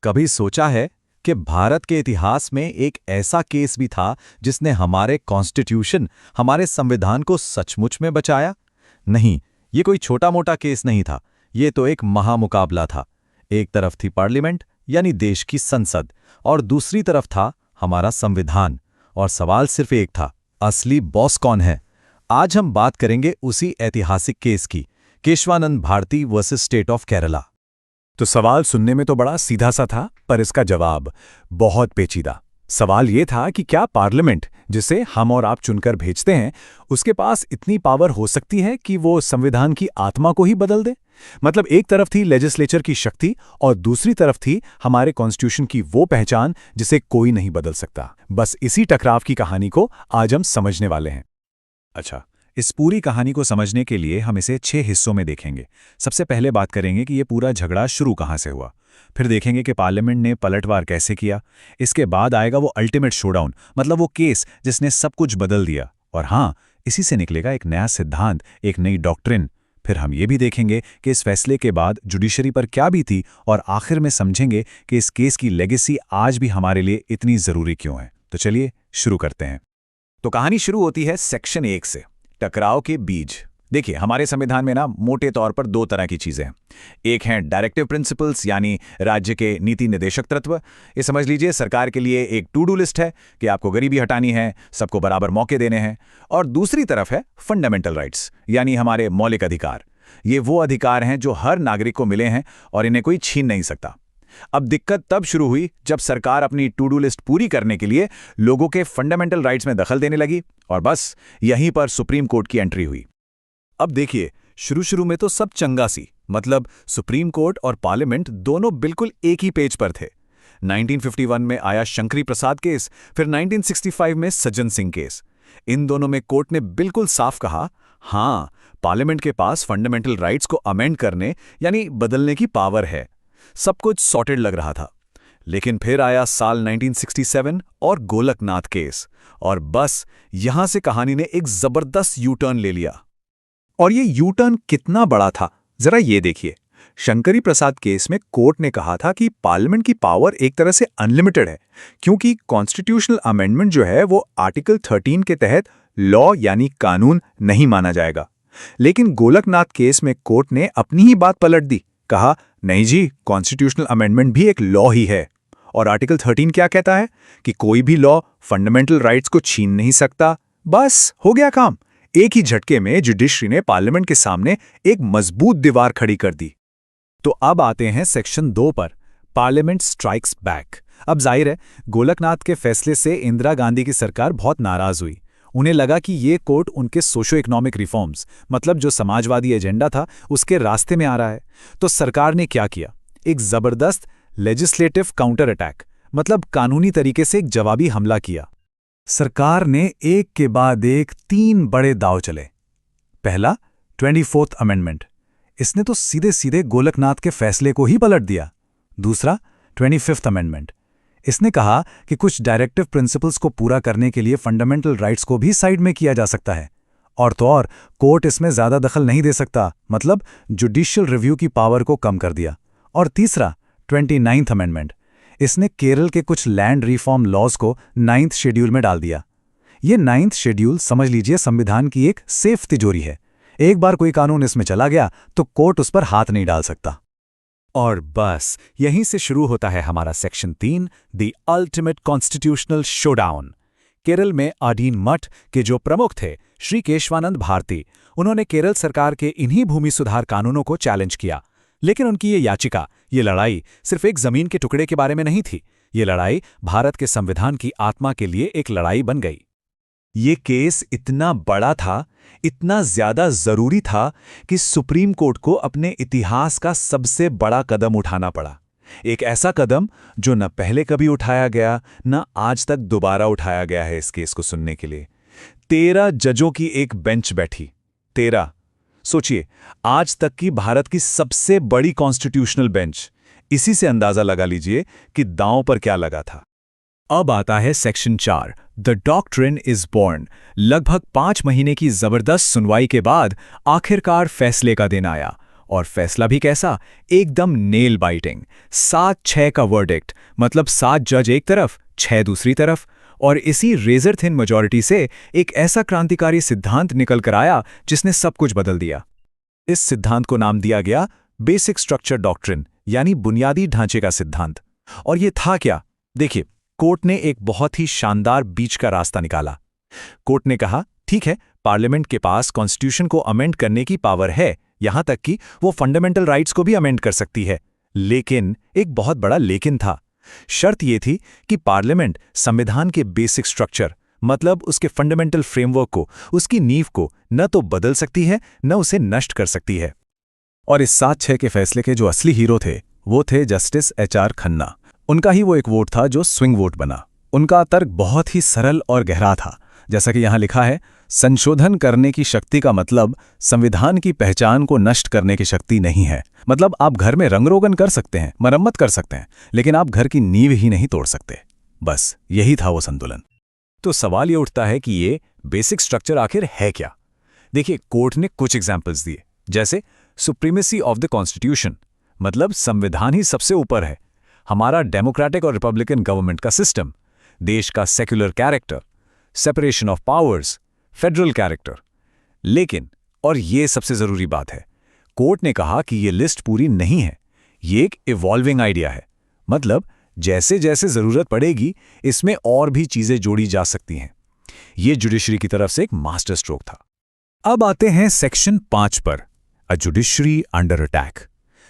कभी सोचा है कि भारत के इतिहास में एक ऐसा केस भी था जिसने हमारे कॉन्स्टिट्यूशन, हमारे संविधान को सचमुच में बचाया? नहीं, ये कोई छोटा-मोटा केस नहीं था। ये तो एक महामुकाबला था। एक तरफ थी पार्लियामेंट यानी देश की संसद और दूसरी तरफ था हमारा संविधान। और सवाल सिर्फ एक था, असली बॉस कौन है? आज हम बात करेंगे उसी ऐतिहासिक केस की, Kesavananda Bharati versus state of Kerala. तो सवाल सुनने में तो बड़ा सीधा सा था, पर इसका जवाब बहुत पेचीदा। सवाल ये था कि क्या पार्लियामेंट, जिसे हम और आप चुनकर भेजते हैं, उसके पास इतनी पावर हो सकती है कि वो संविधान की आत्मा को ही बदल दे? मतलब एक तरफ थी लेजिस्लेचर की शक्ति और दूसरी तरफ थी हमारे कॉन्स्टिट्यूशन की वो पहचान जिसे कोई नहीं बदल सकता। बस इसी टकराव की कहानी को आज हम समझने वाले हैं। अच्छा, इस पूरी कहानी को समझने के लिए हम इसे 6 हिस्सों में देखेंगे। सबसे पहले बात करेंगे कि ये पूरा झगड़ा शुरू कहाँ से हुआ। फिर देखेंगे कि पार्लियामेंट ने पलटवार कैसे किया। इसके बाद आएगा वो अल्टीमेट शोडाउन, मतलब वो केस जिसने सब कुछ बदल दिया। और हाँ, इसी से निकलेगा एक नया सिद्धांत, एक नई डॉक्ट्रिन। फिर हम ये भी देखेंगे कि इस फैसले के बाद जुडिशरी पर क्या बीती, और आखिर में समझेंगे कि इस केस की लेगेसी आज भी हमारे लिए इतनी ज़रूरी क्यों है। तो चलिए शुरू करते हैं। तो कहानी शुरू होती है सेक्शन 1 से, टकराव के बीज। देखिए, हमारे संविधान में ना मोटे तौर पर 2 तरह की चीजें हैं। एक है डायरेक्टिव प्रिंसिपल्स, यानी राज्य के नीति निर्देशक तत्व। ये समझ लीजिए सरकार के लिए एक टू डू लिस्ट है कि आपको गरीबी हटानी है, सबको बराबर मौके देने हैं। और दूसरी तरफ है फंडामेंटल राइट्स, यानी हमारे मौलिक अधिकार। ये वो अधिकार हैं जो हर नागरिक को मिले हैं और इन्हें कोई छीन नहीं सकता। अब दिक्कत तब शुरू हुई जब सरकार अपनी टू डू लिस्ट पूरी करने के लिए लोगों के फंडामेंटल राइट्स में दखल देने लगी, और बस यहीं पर सुप्रीम कोर्ट की एंट्री हुई। अब देखिए, शुरू में तो सब चंगा सी, मतलब सुप्रीम कोर्ट और पार्लियामेंट दोनों बिल्कुल एक ही पेज पर थे। 1951 में आया शंकरी प्रसाद केस, फिर 1965 में सज्जन सिंह केस। इन दोनों में कोर्ट ने बिल्कुल साफ कहा, हाँ, पार्लियामेंट के पास फंडामेंटल राइट्स को अमेंड करने यानी बदलने की पावर है। सब कुछ सॉर्टेड लग रहा था। लेकिन फिर आया साल 1967 और गोलकनाथ केस, और बस यहां से कहानी ने एक जबरदस्त यू टर्न ले लिया। और ये यू टर्न कितना बड़ा था, जरा ये देखिए। शंकरी प्रसाद केस में कोर्ट ने कहा था कि पार्लियामेंट की पावर एक तरह से अनलिमिटेड है, क्योंकि कॉन्स्टिट्यूशनल अमेंडमेंट जो है वो आर्टिकल 13 के तहत लॉ यानी कानून नहीं माना जाएगा। लेकिन गोलकनाथ केस में कोर्ट ने अपनी ही बात पलट दी, कहा नहीं जी, कॉन्स्टिट्यूशनल अमेंडमेंट भी एक लॉ ही है। और आर्टिकल 13 क्या कहता है कि कोई भी लॉ फंडामेंटल राइट्स को छीन नहीं सकता। बस हो गया काम। एक ही झटके में जुडिशरी ने पार्लियामेंट के सामने एक मजबूत दीवार खड़ी कर दी। तो अब आते हैं सेक्शन 2 पर, पार्लियामेंट स्ट्राइक्स बैक। अब जाहिर है, गोलकनाथ के फैसले से इंदिरा गांधी की सरकार बहुत नाराज हुई। उन्हें लगा कि ये कोर्ट उनके सोशो इकोनॉमिक रिफॉर्म्स, मतलब जो समाजवादी एजेंडा था, उसके रास्ते में आ रहा है। तो सरकार ने क्या किया? एक जबरदस्त लेजिस्लेटिव काउंटर अटैक, मतलब कानूनी तरीके से एक जवाबी हमला किया। सरकार ने एक के बाद एक 3 बड़े दांव चले। पहला, 24th अमेंडमेंट। इसने तो सीधे सीधे गोलकनाथ के फैसले को ही पलट दिया। दूसरा, 25th अमेंडमेंट। इसने कहा कि कुछ डायरेक्टिव प्रिंसिपल्स को पूरा करने के लिए फंडामेंटल राइट्स को भी साइड में किया जा सकता है, और तो और कोर्ट इसमें ज्यादा दखल नहीं दे सकता, मतलब जुडिशियल रिव्यू की पावर को कम कर दिया। और तीसरा, 29th अमेंडमेंट। इसने केरल के कुछ लैंड रिफॉर्म लॉज को 9th शेड्यूल में डाल दिया। ये 9th शेड्यूल समझ लीजिए संविधान की एक सेफ तिजोरी है। एक बार कोई कानून इसमें चला गया तो कोर्ट उस पर हाथ नहीं डाल सकता। और बस यहीं से शुरू होता है हमारा section 3, the ultimate constitutional showdown. Kerala में आडीन मठ के जो प्रमुख थे, श्री केशवानंद भारती, उन्होंने केरल सरकार के इन्हीं भूमि सुधार कानूनों को चैलेंज किया। लेकिन उनकी ये याचिका, ये लड़ाई सिर्फ एक जमीन के टुकड़े के बारे में नहीं थी। ये लड़ाई भारत के संविधान की आत्मा के लिए एक लड़ाई बन गई। ये केस इतना बड़ा था, इतना ज्यादा जरूरी था कि सुप्रीम कोर्ट को अपने इतिहास का सबसे बड़ा कदम उठाना पड़ा। एक ऐसा कदम जो न पहले कभी उठाया गया, न आज तक दोबारा उठाया गया है। इस केस को सुनने के लिए 13 जजों की एक बेंच बैठी। 13, सोचिए, आज तक की भारत की सबसे बड़ी कॉन्स्टिट्यूशनल बेंच। इसी से अंदाजा लगा लीजिए कि दांव पर क्या लगा था। अब आता है section 4, the doctrine is born. लगभग 5 महीने की जबरदस्त सुनवाई के बाद आखिरकार फैसले का दिन आया, और फैसला भी कैसा, एकदम नेल बाइटिंग। 7-6 का वर्डिक्ट, मतलब 7 जज एक तरफ 6 दूसरी तरफ। और इसी रेजर थिन मेजॉरिटी से एक ऐसा क्रांतिकारी सिद्धांत निकल कर आया जिसने सब कुछ बदल दिया। इस सिद्धांत को नाम दिया गया बेसिक स्ट्रक्चर डॉक्ट्रिन, यानी बुनियादी ढांचे का सिद्धांत। और ये था क्या? देखिए, कोर्ट ने एक बहुत ही शानदार बीच का रास्ता निकाला। कोर्ट ने कहा, ठीक है, पार्लियामेंट के पास कॉन्स्टिट्यूशन को अमेंड करने की पावर है, यहां तक कि वो फंडामेंटल राइट्स को भी अमेंड कर सकती है। लेकिन एक बहुत बड़ा लेकिन था। शर्त यह थी कि पार्लियामेंट संविधान के बेसिक स्ट्रक्चर, मतलब उसके फंडामेंटल फ्रेमवर्क को, उसकी नींव को न तो बदल सकती है, न उसे नष्ट कर सकती है। और इस 7-6 के फैसले के जो असली हीरो थे, वो थे जस्टिस HR खन्ना। उनका ही वो एक वोट था जो स्विंग वोट बना। उनका तर्क बहुत ही सरल और गहरा था। जैसा कि यहां लिखा है, संशोधन करने की शक्ति का मतलब संविधान की पहचान को नष्ट करने की शक्ति नहीं है। मतलब आप घर में रंग-रोगन कर सकते हैं, मरम्मत कर सकते हैं, लेकिन आप घर की नींव ही नहीं तोड़ सकते। बस यही था वो संतुलन। तो सवाल ये उठता है कि ये बेसिक स्ट्रक्चर आखिर है क्या? देखिए, कोर्ट ने कुछ एग्जाम्पल्स दिए, जैसे सुप्रीमेसी ऑफ द कॉन्स्टिट्यूशन, मतलब संविधान ही सबसे ऊपर है, हमारा डेमोक्रेटिक और रिपब्लिकन गवर्नमेंट का सिस्टम, देश का secular character, separation of powers, federal character. लेकिन, और ये सबसे जरूरी बात है, कोर्ट ने कहा कि ये लिस्ट पूरी नहीं है, ये एक इवॉल्विंग आइडिया है। मतलब जैसे जैसे जरूरत पड़ेगी, इसमें और भी चीजें जोड़ी जा सकती हैं। ये जुडिशरी की तरफ से एक मास्टर स्ट्रोक था। अब आते हैं सेक्शन 5 पर, अ जुडिशरी अंडर अटैक।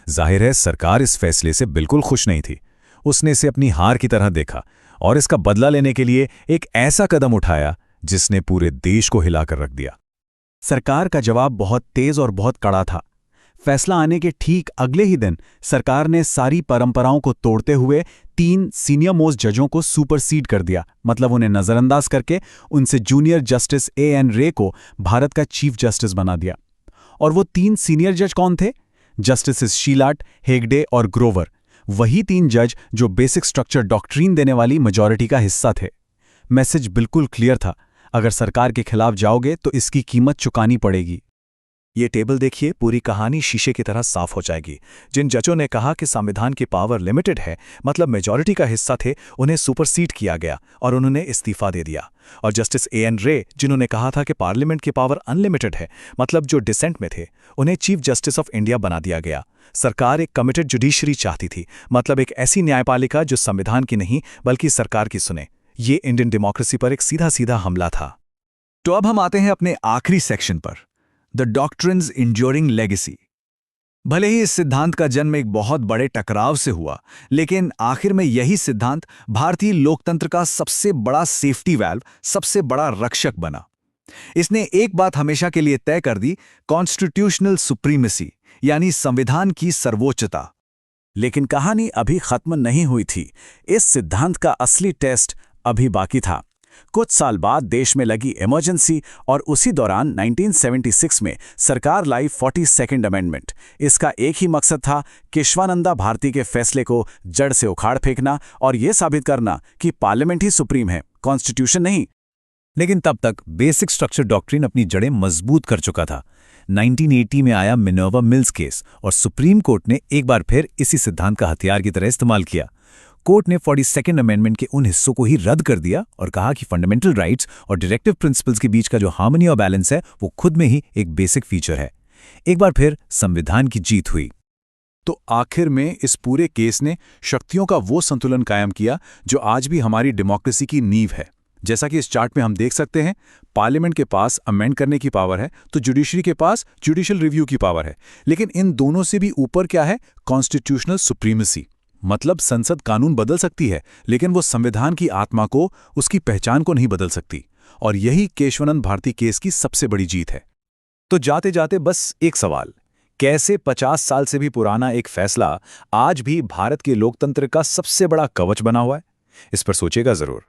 जाहिर है, सरकार इस फैसले से बिल्कुल खुश नहीं थी। उसने इसे अपनी हार की तरह देखा और इसका बदला लेने के लिए एक ऐसा कदम उठाया जिसने पूरे देश को हिलाकर रख दिया। सरकार का जवाब बहुत तेज और बहुत कड़ा था। फैसला आने के ठीक अगले ही दिन सरकार ने सारी परंपराओं को तोड़ते हुए 3 सीनियर मोस्ट जजों को सुपरसीड कर दिया। मतलब उन्हें नजरअंदाज करके उनसे जूनियर जस्टिस A.N. रे को भारत का चीफ जस्टिस बना दिया। और वो 3 सीनियर जज कौन थे? जस्टिस शीलाट, हेगडे और ग्रोवर। वही 3 जज जो बेसिक स्ट्रक्चर डॉक्ट्रीन देने वाली मेजॉरिटी का हिस्सा थे। मैसेज बिल्कुल क्लियर था, अगर सरकार के खिलाफ जाओगे तो इसकी कीमत चुकानी पड़ेगी। ये टेबल देखिए, पूरी कहानी शीशे की तरह साफ हो जाएगी। जिन जजों ने कहा कि संविधान की पावर लिमिटेड है, मतलब मेजॉरिटी का हिस्सा थे, उन्हें सुपरसीड किया गया और उन्होंने इस्तीफा दे दिया। और जस्टिस A.N. रे, जिन्होंने कहा था कि पार्लियामेंट की पावर अनलिमिटेड है, मतलब जो डिसेंट में थे, उन्हें चीफ जस्टिस ऑफ इंडिया बना दिया गया। सरकार एक कमिटेड जुडिशरी चाहती थी, मतलब एक ऐसी न्यायपालिका जो संविधान की नहीं बल्कि सरकार की सुने। ये इंडियन डेमोक्रेसी पर एक सीधा सीधा हमला था। तो अब हम आते हैं अपने आखिरी सेक्शन पर, द डॉक्ट्रिन्स इंड्योरिंग लेगेसी। भले ही इस सिद्धांत का जन्म एक बहुत बड़े टकराव से हुआ, लेकिन आखिर में यही सिद्धांत भारतीय लोकतंत्र का सबसे बड़ा सेफ्टी वाल्व, सबसे बड़ा रक्षक बना। इसने एक बात हमेशा के लिए तय कर दी, कॉन्स्टिट्यूशनल सुप्रीमेसी, यानी संविधान की सर्वोच्चता। लेकिन कहानी अभी खत्म नहीं हुई थी। इस सिद्धांत का असली टेस्ट अभी बाकी था। कुछ साल बाद देश में लगी इमरजेंसी और उसी दौरान 1976 में सरकार लाई 42nd अमेंडमेंट। इसका एक ही मकसद था, केशवानंदा भारती के फैसले को जड़ से उखाड़ फेंकना और यह साबित करना कि पार्लियामेंट ही सुप्रीम है, कॉन्स्टिट्यूशन नहीं। लेकिन तब तक बेसिक स्ट्रक्चर डॉक्ट्रिन अपनी जड़ें मजबूत कर चुका था। 1980 में आया मिनर्वा मिल्स केस और सुप्रीम कोर्ट ने एक बार फिर इसी सिद्धांत का हथियार की तरह इस्तेमाल किया। कोर्ट ने 42nd अमेंडमेंट के उन हिस्सों को ही रद्द कर दिया और कहा कि फंडामेंटल राइट्स और डायरेक्टिव प्रिंसिपल्स के बीच का जो हार्मनी और बैलेंस है वो खुद में ही एक बेसिक फीचर है। एक बार फिर संविधान की जीत हुई। तो आखिर में इस पूरे केस ने शक्तियों का वो संतुलन कायम किया जो आज भी हमारी डेमोक्रेसी की नींव है। जैसा कि इस चार्ट में हम देख सकते हैं, पार्लियामेंट के पास अमेंड करने की पावर है तो जुडिशरी के पास जुडिशियल रिव्यू की पावर है। लेकिन इन दोनों से भी ऊपर क्या है? Constitutional supremacy. मतलब संसद कानून बदल सकती है, लेकिन वो संविधान की आत्मा को, उसकी पहचान को नहीं बदल सकती। और यही केशवानंद भारती केस की सबसे बड़ी जीत है। तो जाते जाते बस एक सवाल, कैसे 50 साल से भी पुराना एक फैसला आज भी भारत के लोकतंत्र का सबसे बड़ा कवच बना हुआ है? इस पर सोचेगा जरूर।